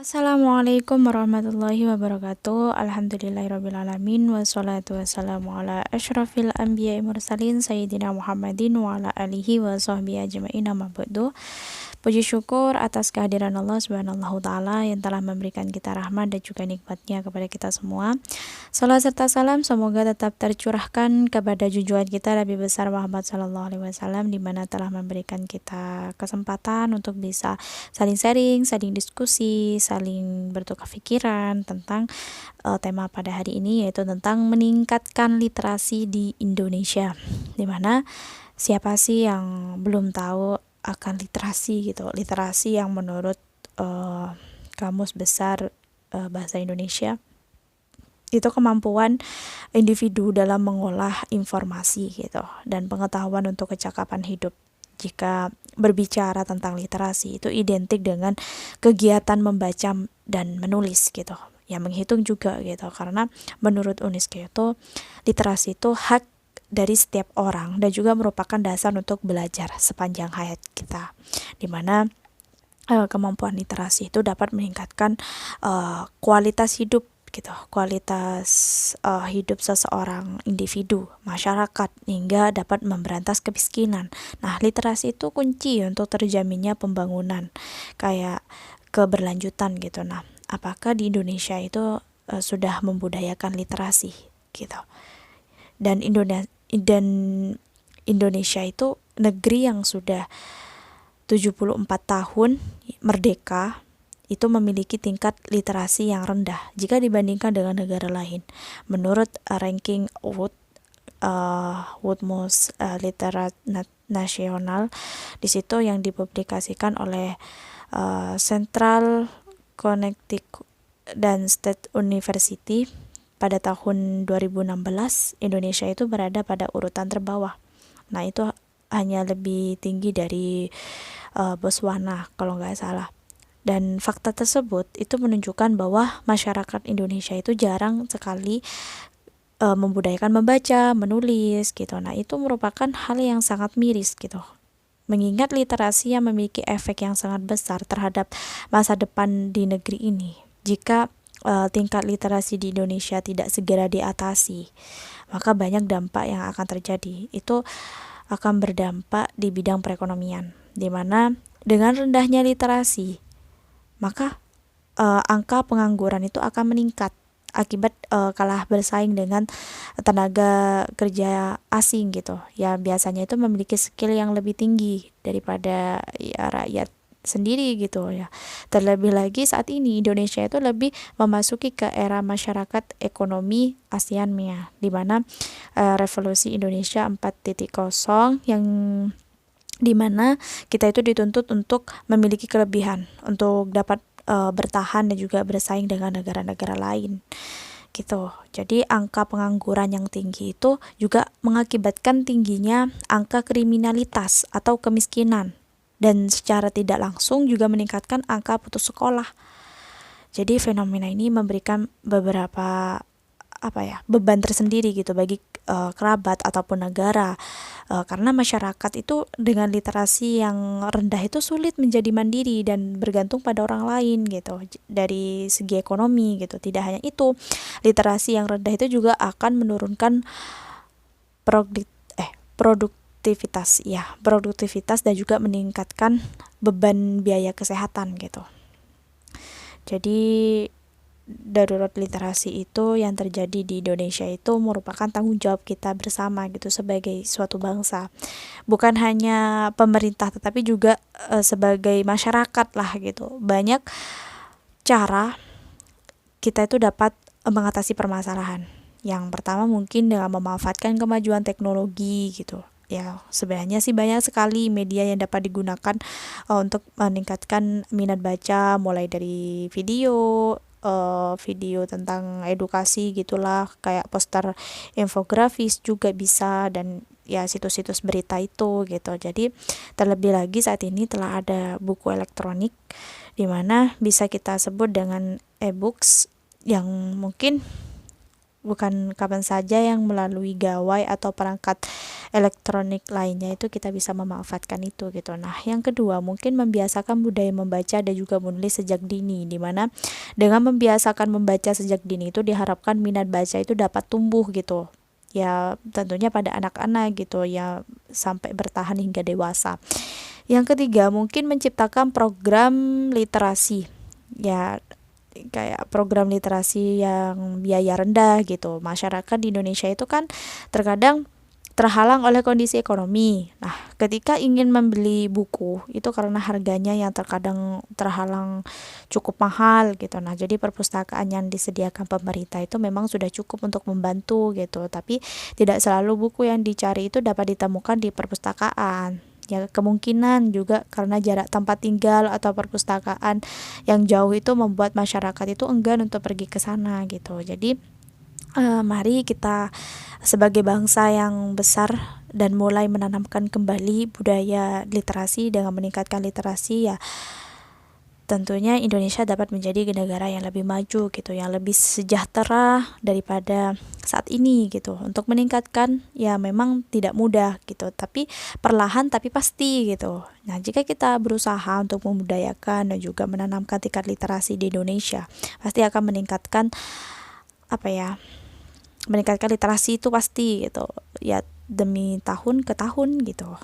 Assalamualaikum warahmatullahi wabarakatuh. Alhamdulillahirrabbilalamin. Wassalatu wassalamu ala ashrafil anbiya'i mursalin Sayyidina Muhammadin wa ala alihi wa sahbihi ajma'in, amma ba'du. Puji syukur atas kehadiran Allah Subhanahu wa taala yang telah memberikan kita rahmat dan juga nikmatnya kepada kita semua. Salam serta salam semoga tetap tercurahkan kepada junjungan kita Nabi besar Muhammad sallallahu alaihi wasallam, di mana telah memberikan kita kesempatan untuk bisa saling sharing, saling diskusi, saling bertukar pikiran tentang tema pada hari ini, yaitu tentang meningkatkan literasi di Indonesia. Dimana siapa sih yang belum tahu akan literasi gitu, literasi yang menurut Kamus Besar Bahasa Indonesia itu kemampuan individu dalam mengolah informasi gitu dan pengetahuan untuk kecakapan hidup. Jika berbicara tentang literasi itu identik dengan kegiatan membaca dan menulis gitu, ya menghitung juga gitu, karena menurut UNESCO itu literasi itu hak dari setiap orang dan juga merupakan dasar untuk belajar sepanjang hayat kita, dimana kemampuan literasi itu dapat meningkatkan kualitas hidup gitu, kualitas hidup seseorang individu, masyarakat, hingga dapat memberantas kemiskinan. Nah, literasi itu kunci untuk terjaminnya pembangunan kayak keberlanjutan gitu. Nah, apakah di Indonesia itu sudah membudayakan literasi gitu? Dan Indonesia itu negeri yang sudah 74 tahun merdeka itu memiliki tingkat literasi yang rendah jika dibandingkan dengan negara lain. Menurut ranking Woodmost Literate Nasional, di situ yang dipublikasikan oleh Central Connecticut dan State University pada tahun 2016, Indonesia itu berada pada urutan terbawah. Nah, itu hanya lebih tinggi dari Botswana kalau nggak salah. Dan fakta tersebut itu menunjukkan bahwa masyarakat Indonesia itu jarang sekali membudayakan membaca, menulis gitu. Nah, itu merupakan hal yang sangat miris gitu. Mengingat literasi yang memiliki efek yang sangat besar terhadap masa depan di negeri ini. Jika tingkat literasi di Indonesia tidak segera diatasi, maka banyak dampak yang akan terjadi. Itu akan berdampak di bidang perekonomian, di mana dengan rendahnya literasi, maka angka pengangguran itu akan meningkat akibat kalah bersaing dengan tenaga kerja asing gitu. Ya biasanya itu memiliki skill yang lebih tinggi daripada ya rakyat sendiri gitu ya. Terlebih lagi saat ini Indonesia itu lebih memasuki ke era masyarakat ekonomi ASEAN-MEA, di mana revolusi Indonesia 4.0 yang dimana kita itu dituntut untuk memiliki kelebihan untuk dapat bertahan dan juga bersaing dengan negara-negara lain gitu. Jadi angka pengangguran yang tinggi itu juga mengakibatkan tingginya angka kriminalitas atau kemiskinan, dan secara tidak langsung juga meningkatkan angka putus sekolah. Jadi fenomena ini memberikan beberapa beban tersendiri gitu bagi kerabat ataupun negara, karena masyarakat itu dengan literasi yang rendah itu sulit menjadi mandiri dan bergantung pada orang lain gitu dari segi ekonomi gitu. Tidak hanya itu, literasi yang rendah itu juga akan menurunkan produktivitas dan juga meningkatkan beban biaya kesehatan gitu. Jadi darurat literasi itu yang terjadi di Indonesia itu merupakan tanggung jawab kita bersama gitu sebagai suatu bangsa. Bukan hanya pemerintah tetapi juga sebagai masyarakat lah gitu. Banyak cara kita itu dapat mengatasi permasalahan. Yang pertama mungkin dengan memanfaatkan kemajuan teknologi gitu. Ya, sebenarnya sih banyak sekali media yang dapat digunakan untuk meningkatkan minat baca, mulai dari video tentang edukasi gitulah, kayak poster infografis juga bisa, dan ya situs-situs berita itu gitu. Jadi terlebih lagi saat ini telah ada buku elektronik di mana bisa kita sebut dengan e-books yang mungkin bukan kapan saja yang melalui gawai atau perangkat elektronik lainnya itu kita bisa memanfaatkan itu gitu. Nah, yang kedua mungkin membiasakan budaya membaca dan juga menulis sejak dini, di mana dengan membiasakan membaca sejak dini itu diharapkan minat baca itu dapat tumbuh gitu. Ya, tentunya pada anak-anak gitu ya, sampai bertahan hingga dewasa. Yang ketiga, mungkin menciptakan program literasi. Ya, kayak program literasi yang biaya rendah gitu. Masyarakat di Indonesia itu kan terkadang terhalang oleh kondisi ekonomi. Nah, ketika ingin membeli buku itu karena harganya yang terkadang terhalang cukup mahal gitu. Nah, jadi perpustakaan yang disediakan pemerintah itu memang sudah cukup untuk membantu gitu. Tapi tidak selalu buku yang dicari itu dapat ditemukan di perpustakaan. Ya, kemungkinan juga karena jarak tempat tinggal atau perpustakaan yang jauh itu membuat masyarakat itu enggan untuk pergi ke sana gitu. Jadi mari kita sebagai bangsa yang besar dan mulai menanamkan kembali budaya literasi. Dengan meningkatkan literasi ya tentunya Indonesia dapat menjadi negara yang lebih maju gitu, yang lebih sejahtera daripada saat ini gitu. Untuk meningkatkan ya memang tidak mudah gitu, tapi perlahan tapi pasti gitu. Nah, jika kita berusaha untuk membudayakan dan juga menanamkan tingkat literasi di Indonesia, pasti akan meningkatkan apa ya? Meningkatkan literasi itu pasti gitu. Ya demi tahun ke tahun gitu.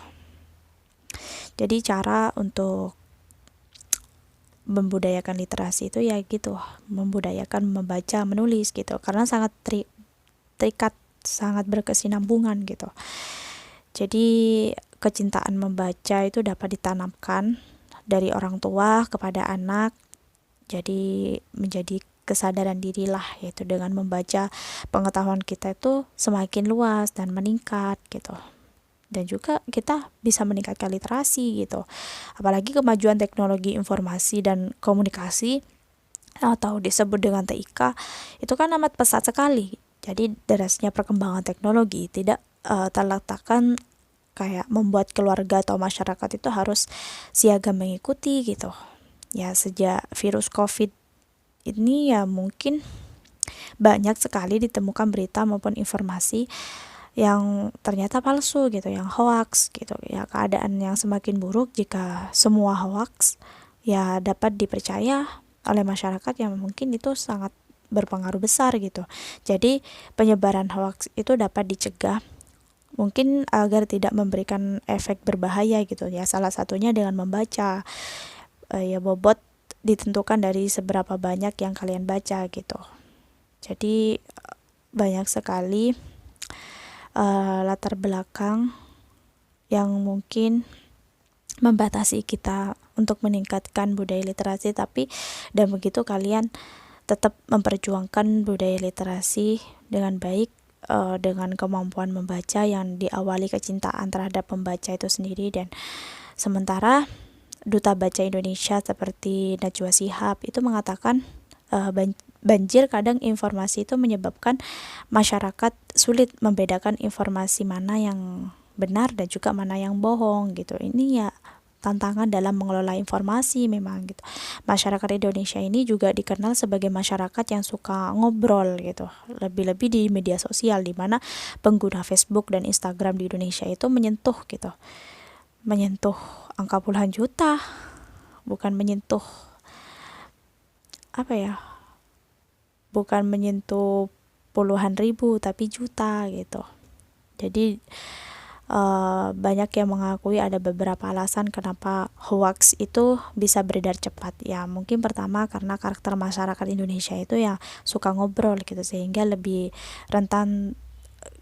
Jadi cara untuk membudayakan literasi itu ya gitu, membudayakan membaca menulis gitu, karena sangat terikat, sangat berkesinambungan gitu. Jadi kecintaan membaca itu dapat ditanamkan dari orang tua kepada anak, jadi menjadi kesadaran dirilah, yaitu dengan membaca pengetahuan kita itu semakin luas dan meningkat gitu. Dan juga kita bisa meningkatkan literasi gitu. Apalagi kemajuan teknologi informasi dan komunikasi atau disebut dengan TIK itu kan amat pesat sekali. Jadi derasnya perkembangan teknologi tidak terletakkan kayak membuat keluarga atau masyarakat itu harus siaga mengikuti gitu. Ya sejak virus COVID ini ya mungkin banyak sekali ditemukan berita maupun informasi yang ternyata palsu gitu, yang hoax gitu. Ya keadaan yang semakin buruk jika semua hoax ya dapat dipercaya oleh masyarakat, yang mungkin itu sangat berpengaruh besar gitu. Jadi penyebaran hoax itu dapat dicegah mungkin agar tidak memberikan efek berbahaya gitu ya. Salah satunya dengan membaca. Ya bobot ditentukan dari seberapa banyak yang kalian baca gitu. Jadi banyak sekali latar belakang yang mungkin membatasi kita untuk meningkatkan budaya literasi, tapi dan begitu kalian tetap memperjuangkan budaya literasi dengan baik, dengan kemampuan membaca yang diawali kecintaan terhadap pembaca itu sendiri. Dan sementara Duta Baca Indonesia seperti Najwa Shihab itu mengatakan banjir kadang informasi itu menyebabkan masyarakat sulit membedakan informasi mana yang benar dan juga mana yang bohong gitu. Ini ya tantangan dalam mengelola informasi memang gitu. Masyarakat Indonesia ini juga dikenal sebagai masyarakat yang suka ngobrol gitu. Lebih-lebih di media sosial, di mana pengguna Facebook dan Instagram di Indonesia itu menyentuh gitu. Menyentuh angka puluhan juta, bukan menyentuh apa ya? Bukan menyentuh puluhan ribu tapi juta gitu. Jadi banyak yang mengakui ada beberapa alasan kenapa hoax itu bisa beredar cepat. Ya mungkin pertama karena karakter masyarakat Indonesia itu yang suka ngobrol gitu, sehingga lebih rentan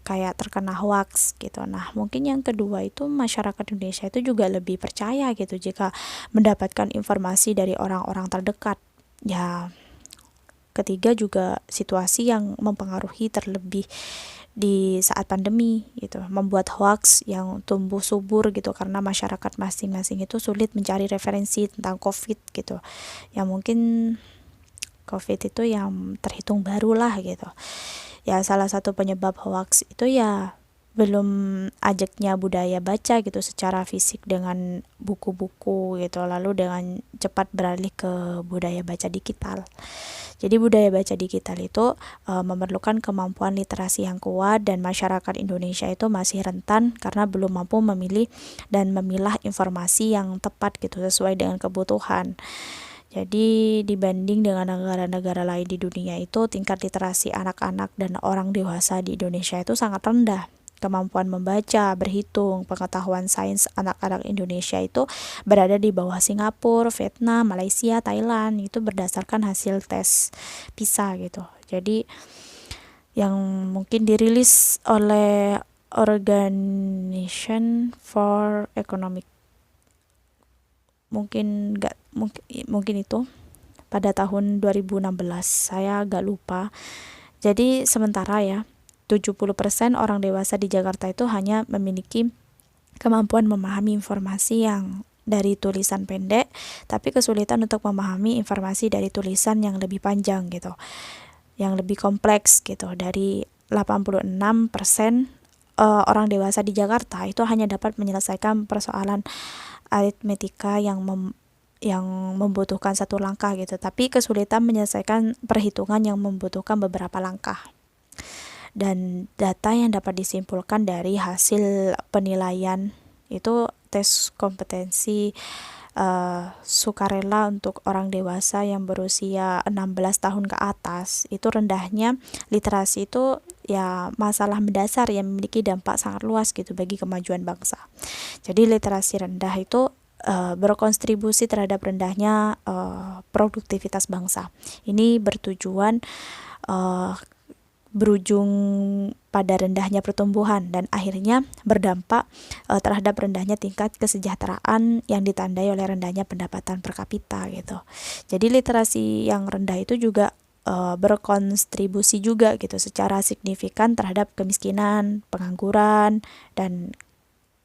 kayak terkena hoax gitu. Nah mungkin yang kedua itu masyarakat Indonesia itu juga lebih percaya gitu jika mendapatkan informasi dari orang-orang terdekat. Ya ketiga juga situasi yang mempengaruhi, terlebih di saat pandemi gitu, membuat hoax yang tumbuh subur gitu, karena masyarakat masing-masing itu sulit mencari referensi tentang COVID gitu. Ya mungkin COVID itu yang terhitung baru lah gitu. Ya salah satu penyebab hoax itu ya belum ajaknya budaya baca gitu secara fisik dengan buku-buku gitu, lalu dengan cepat beralih ke budaya baca digital. Jadi budaya baca digital itu memerlukan kemampuan literasi yang kuat, dan masyarakat Indonesia itu masih rentan karena belum mampu memilih dan memilah informasi yang tepat gitu sesuai dengan kebutuhan. Jadi dibanding dengan negara-negara lain di dunia itu, tingkat literasi anak-anak dan orang dewasa di Indonesia itu sangat rendah. Kemampuan membaca, berhitung, pengetahuan sains anak-anak Indonesia itu berada di bawah Singapura, Vietnam, Malaysia, Thailand, itu berdasarkan hasil tes PISA gitu. Jadi yang mungkin dirilis oleh Organization for Economic, mungkin nggak mungkin itu pada tahun 2016, saya agak lupa. Jadi sementara ya 70% orang dewasa di Jakarta itu hanya memiliki kemampuan memahami informasi yang dari tulisan pendek, tapi kesulitan untuk memahami informasi dari tulisan yang lebih panjang gitu, yang lebih kompleks gitu. Dari 86% orang dewasa di Jakarta itu hanya dapat menyelesaikan persoalan aritmetika yang membutuhkan satu langkah gitu, tapi kesulitan menyelesaikan perhitungan yang membutuhkan beberapa langkah. Dan data yang dapat disimpulkan dari hasil penilaian itu tes kompetensi sukarela untuk orang dewasa yang berusia 16 tahun ke atas, itu rendahnya literasi itu ya masalah mendasar yang memiliki dampak sangat luas gitu bagi kemajuan bangsa. Jadi literasi rendah itu berkontribusi terhadap rendahnya produktivitas bangsa. Ini berujung pada rendahnya pertumbuhan dan akhirnya berdampak terhadap rendahnya tingkat kesejahteraan yang ditandai oleh rendahnya pendapatan per kapita gitu. Jadi literasi yang rendah itu juga berkontribusi juga gitu secara signifikan terhadap kemiskinan, pengangguran, dan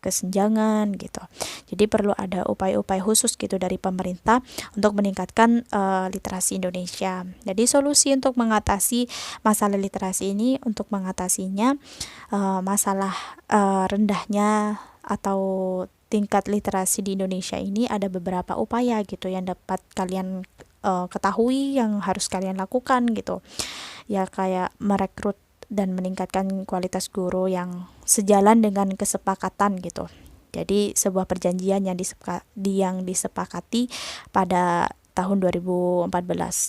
kesenjangan gitu. Jadi perlu ada upaya-upaya khusus gitu dari pemerintah untuk meningkatkan literasi Indonesia. Jadi solusi untuk mengatasi masalah literasi ini, untuk mengatasinya masalah rendahnya atau tingkat literasi di Indonesia ini, ada beberapa upaya gitu yang dapat kalian ketahui, yang harus kalian lakukan gitu. Ya kayak merekrut dan meningkatkan kualitas guru yang sejalan dengan kesepakatan gitu. Jadi sebuah perjanjian yang disepakati pada tahun 2014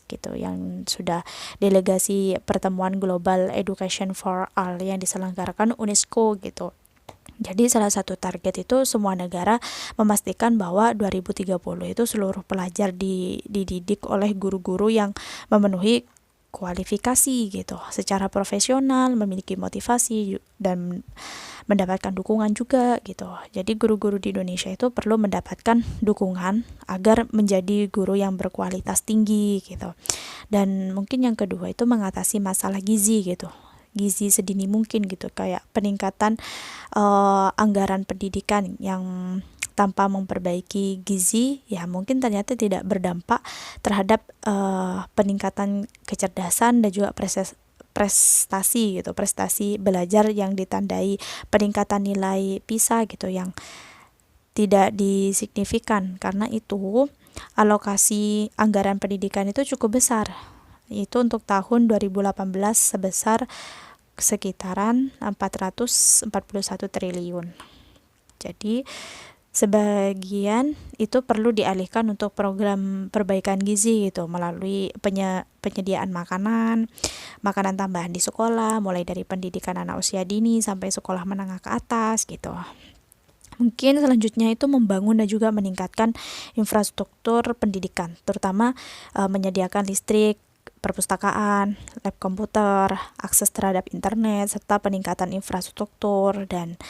gitu, yang sudah delegasi pertemuan Global Education for All yang diselenggarakan UNESCO gitu. Jadi salah satu target itu semua negara memastikan bahwa 2030 itu seluruh pelajar dididik oleh guru-guru yang memenuhi kualifikasi gitu, secara profesional, memiliki motivasi dan mendapatkan dukungan juga gitu. Jadi guru-guru di Indonesia itu perlu mendapatkan dukungan agar menjadi guru yang berkualitas tinggi gitu. Dan mungkin yang kedua itu mengatasi masalah gizi gitu. Gizi sedini mungkin gitu, kayak peningkatan anggaran pendidikan yang tanpa memperbaiki gizi ya mungkin ternyata tidak berdampak terhadap peningkatan kecerdasan dan juga prestasi gitu, prestasi belajar yang ditandai peningkatan nilai PISA gitu yang tidak disignifikan. Karena itu alokasi anggaran pendidikan itu cukup besar. Itu untuk tahun 2018 sebesar sekitaran 441 triliun. Jadi sebagian itu perlu dialihkan untuk program perbaikan gizi gitu, melalui penyediaan makanan tambahan di sekolah, mulai dari pendidikan anak usia dini sampai sekolah menengah ke atas gitu. Mungkin selanjutnya itu membangun dan juga meningkatkan infrastruktur pendidikan, terutama menyediakan listrik, perpustakaan, lab komputer, akses terhadap internet, serta peningkatan infrastruktur dan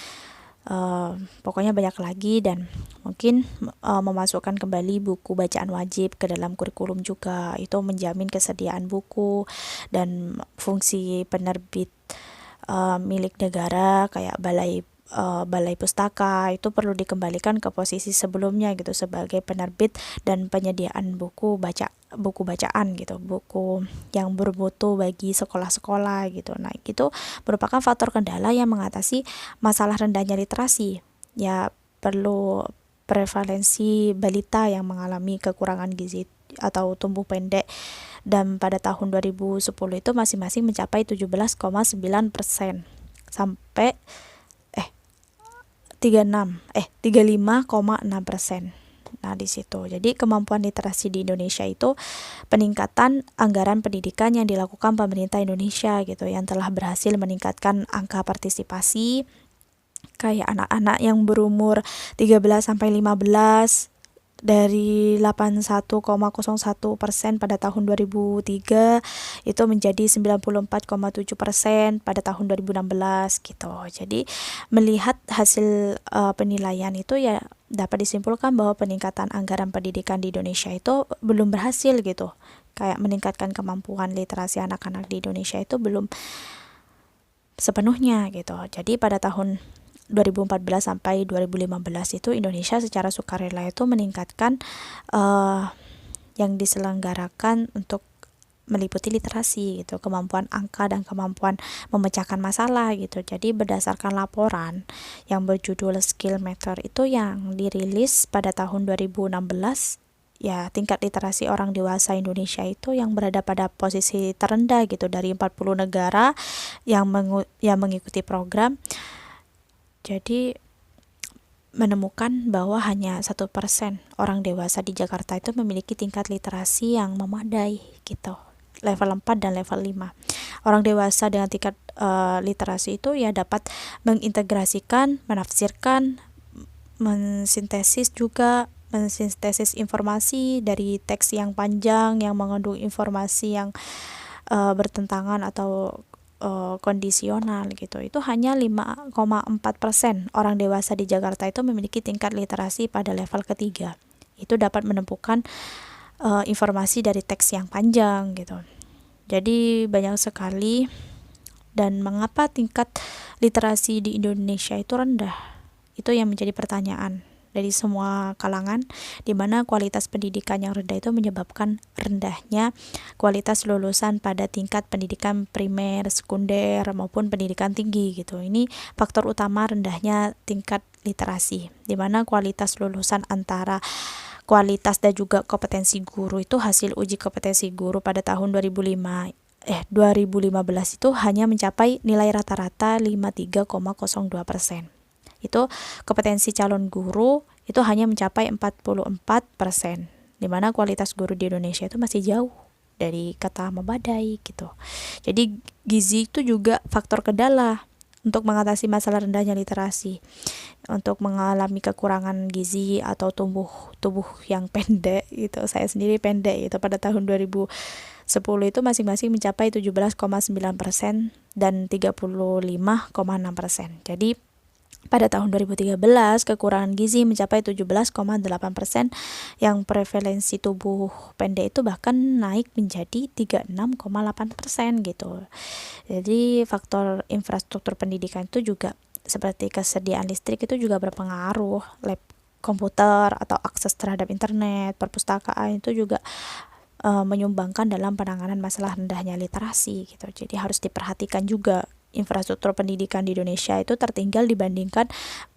pokoknya banyak lagi. Dan mungkin memasukkan kembali buku bacaan wajib ke dalam kurikulum juga, itu menjamin kesediaan buku dan fungsi penerbit milik negara kayak balai pustaka itu perlu dikembalikan ke posisi sebelumnya gitu, sebagai penerbit dan penyediaan buku bacaan gitu, buku yang bermutu bagi sekolah-sekolah gitu. Nah, itu merupakan faktor kendala yang mengatasi masalah rendahnya literasi. Ya, perlu prevalensi balita yang mengalami kekurangan gizi atau tumbuh pendek, dan pada tahun 2010 itu masing-masing mencapai 17,9% sampai 35,6%. Nah, di situ. Jadi kemampuan literasi di Indonesia itu peningkatan anggaran pendidikan yang dilakukan pemerintah Indonesia gitu, yang telah berhasil meningkatkan angka partisipasi kayak anak-anak yang berumur 13 sampai 15 dari 81,01% pada tahun 2003 itu menjadi 94,7% pada tahun 2016 gitu. Jadi melihat hasil penilaian itu ya dapat disimpulkan bahwa peningkatan anggaran pendidikan di Indonesia itu belum berhasil gitu. Kayak meningkatkan kemampuan literasi anak-anak di Indonesia itu belum sepenuhnya gitu. Jadi pada tahun 2014 sampai 2015 itu Indonesia secara sukarela itu meningkatkan yang diselenggarakan untuk meliputi literasi gitu, kemampuan angka dan kemampuan memecahkan masalah gitu. Jadi berdasarkan laporan yang berjudul Skill Meter itu yang dirilis pada tahun 2016, ya tingkat literasi orang dewasa Indonesia itu yang berada pada posisi terendah gitu dari 40 negara yang mengikuti program. Jadi menemukan bahwa hanya 1% orang dewasa di Jakarta itu memiliki tingkat literasi yang memadai gitu, level 4 dan level 5. Orang dewasa dengan tingkat literasi itu ya dapat mengintegrasikan, menafsirkan, mensintesis informasi dari teks yang panjang yang mengandung informasi yang bertentangan atau kondisional gitu. Itu hanya 5,4% orang dewasa di Jakarta itu memiliki tingkat literasi pada level ketiga. Itu dapat menemukan informasi dari teks yang panjang gitu. Jadi banyak sekali. Dan mengapa tingkat literasi di Indonesia itu rendah? Itu yang menjadi pertanyaan dari semua kalangan, di mana kualitas pendidikan yang rendah itu menyebabkan rendahnya kualitas lulusan pada tingkat pendidikan primer, sekunder maupun pendidikan tinggi gitu. Ini faktor utama rendahnya tingkat literasi, di mana kualitas lulusan antara kualitas dan juga kompetensi guru itu hasil uji kompetensi guru pada tahun 2015 itu hanya mencapai nilai rata-rata 53,02%. Itu kompetensi calon guru itu hanya mencapai 44%, di mana kualitas guru di Indonesia itu masih jauh dari kata memadai gitu. Jadi gizi itu juga faktor kendala untuk mengatasi masalah rendahnya literasi. Untuk mengalami kekurangan gizi atau tubuh yang pendek gitu. Saya sendiri pendek itu pada tahun 2010 itu masing-masing mencapai 17,9% dan 35,6%. Jadi pada tahun 2013 kekurangan gizi mencapai 17,8%, yang prevalensi tubuh pendek itu bahkan naik menjadi 36,8% gitu. Jadi faktor infrastruktur pendidikan itu juga seperti kesediaan listrik itu juga berpengaruh, lab komputer atau akses terhadap internet, perpustakaan itu juga menyumbangkan dalam penanganan masalah rendahnya literasi gitu. Jadi harus diperhatikan juga. Infrastruktur pendidikan di Indonesia itu tertinggal dibandingkan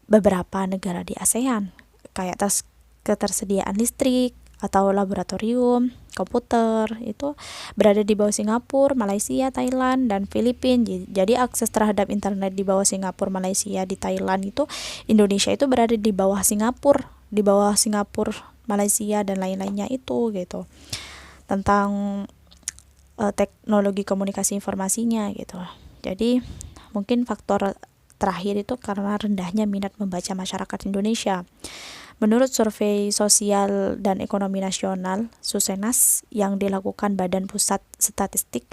beberapa negara di ASEAN, kayak ketersediaan listrik atau laboratorium komputer itu berada di bawah Singapura, Malaysia, Thailand, dan Filipina. Jadi akses terhadap internet di bawah Singapura, Malaysia, di Thailand itu Indonesia itu berada di bawah Singapura, Malaysia dan lain-lainnya itu gitu. Tentang teknologi komunikasi informasinya gitu. Jadi mungkin faktor terakhir itu karena rendahnya minat membaca masyarakat Indonesia. Menurut survei sosial dan ekonomi nasional Susenas yang dilakukan Badan Pusat Statistik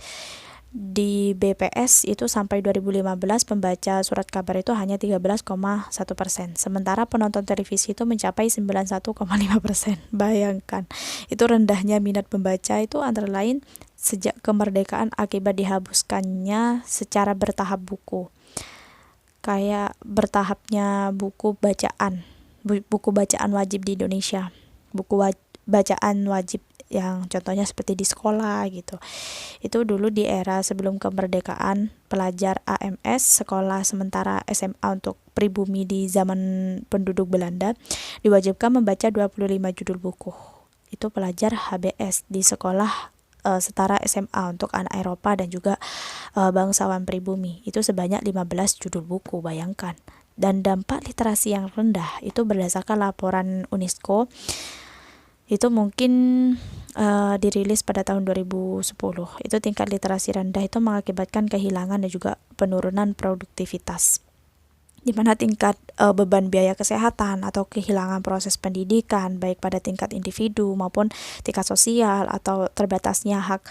di BPS itu sampai 2015 pembaca surat kabar itu hanya 13,1%. Sementara penonton televisi itu mencapai 91,5%. Bayangkan, itu rendahnya minat membaca itu antara lain sejak kemerdekaan akibat dihapuskannya secara bertahap buku. Kayak bertahapnya buku bacaan wajib di Indonesia. Bacaan wajib yang contohnya seperti di sekolah gitu. Itu dulu di era sebelum kemerdekaan, pelajar AMS, sekolah sementara SMA untuk pribumi di zaman penduduk Belanda, diwajibkan membaca 25 judul buku itu pelajar HBS di sekolah setara SMA untuk anak Eropa dan juga bangsawan pribumi. Itu sebanyak 15 judul buku, bayangkan. Dan dampak literasi yang rendah itu berdasarkan laporan UNESCO itu mungkin dirilis pada tahun 2010. Itu tingkat literasi rendah itu mengakibatkan kehilangan dan juga penurunan produktivitas, di mana tingkat beban biaya kesehatan atau kehilangan proses pendidikan baik pada tingkat individu maupun tingkat sosial atau terbatasnya hak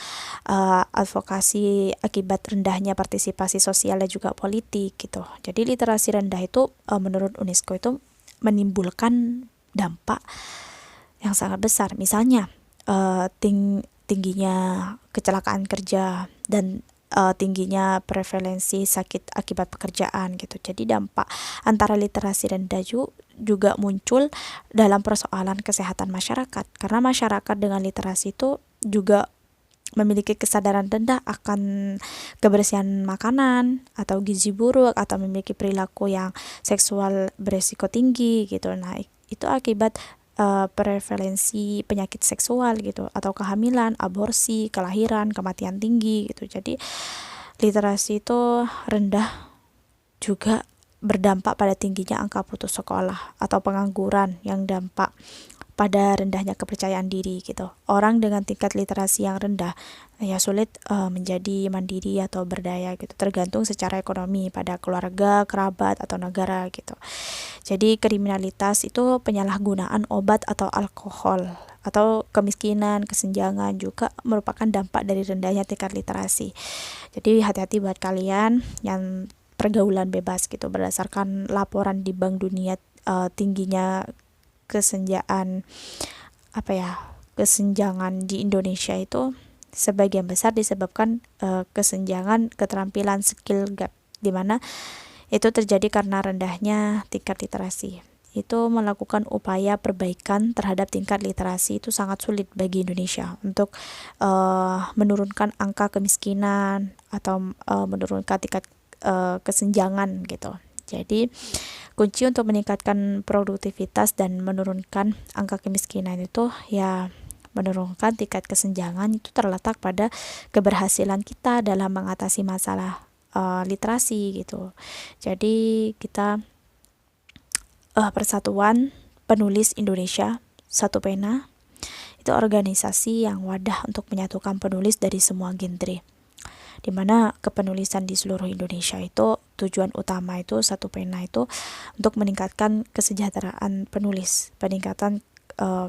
advokasi akibat rendahnya partisipasi sosial dan juga politik gitu. Jadi literasi rendah itu menurut UNESCO itu menimbulkan dampak yang sangat besar. Misalnya tingginya kecelakaan kerja dan tingginya prevalensi sakit akibat pekerjaan gitu. Jadi dampak antara literasi rendah juga muncul dalam persoalan kesehatan masyarakat, karena masyarakat dengan literasi itu juga memiliki kesadaran rendah akan kebersihan makanan atau gizi buruk atau memiliki perilaku yang seksual beresiko tinggi gitu. Nah, itu akibat prevalensi penyakit seksual gitu atau kehamilan, aborsi, kelahiran, kematian tinggi gitu. Jadi literasi itu rendah juga berdampak pada tingginya angka putus sekolah atau pengangguran yang dampak pada rendahnya kepercayaan diri gitu. Orang dengan tingkat literasi yang rendah ya sulit menjadi mandiri atau berdaya gitu, tergantung secara ekonomi pada keluarga, kerabat atau negara gitu. Jadi kriminalitas itu penyalahgunaan obat atau alkohol atau kemiskinan, kesenjangan juga merupakan dampak dari rendahnya tingkat literasi. Jadi hati-hati buat kalian yang pergaulan bebas gitu. Berdasarkan laporan di Bank Dunia, tingginya kesenjangan kesenjangan di Indonesia itu sebagian besar disebabkan kesenjangan keterampilan skill gap, di mana itu terjadi karena rendahnya tingkat literasi. Itu melakukan upaya perbaikan terhadap tingkat literasi itu sangat sulit bagi Indonesia untuk menurunkan angka kemiskinan atau menurunkan tingkat kesenjangan gitu. Jadi kunci untuk meningkatkan produktivitas dan menurunkan angka kemiskinan itu ya menurunkan tingkat kesenjangan itu terletak pada keberhasilan kita dalam mengatasi masalah literasi gitu. Jadi kita Persatuan Penulis Indonesia Satu Pena itu organisasi yang wadah untuk menyatukan penulis dari semua genre, di mana kepenulisan di seluruh Indonesia itu tujuan utama itu Satu Pena itu untuk meningkatkan kesejahteraan penulis, peningkatan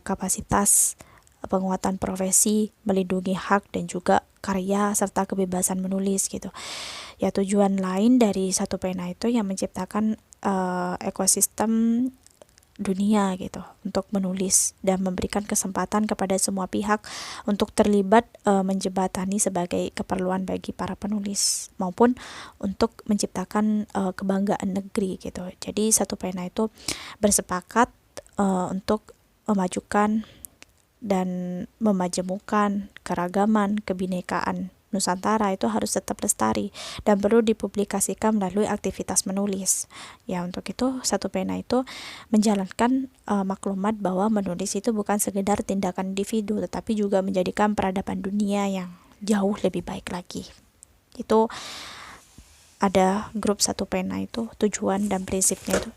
kapasitas, penguatan profesi, melindungi hak dan juga karya serta kebebasan menulis gitu. Ya tujuan lain dari Satu Pena itu yang menciptakan ekosistem dunia gitu untuk menulis dan memberikan kesempatan kepada semua pihak untuk terlibat menjembatani sebagai keperluan bagi para penulis maupun untuk menciptakan kebanggaan negeri gitu. Jadi Satu Pena itu bersepakat untuk memajukan dan memajemukkan keragaman kebinekaan Nusantara itu harus tetap lestari dan perlu dipublikasikan melalui aktivitas menulis. Ya untuk itu Satu Pena itu menjalankan maklumat bahwa menulis itu bukan sekedar tindakan individu tetapi juga menjadikan peradaban dunia yang jauh lebih baik lagi. Itu ada grup Satu Pena itu tujuan dan prinsipnya itu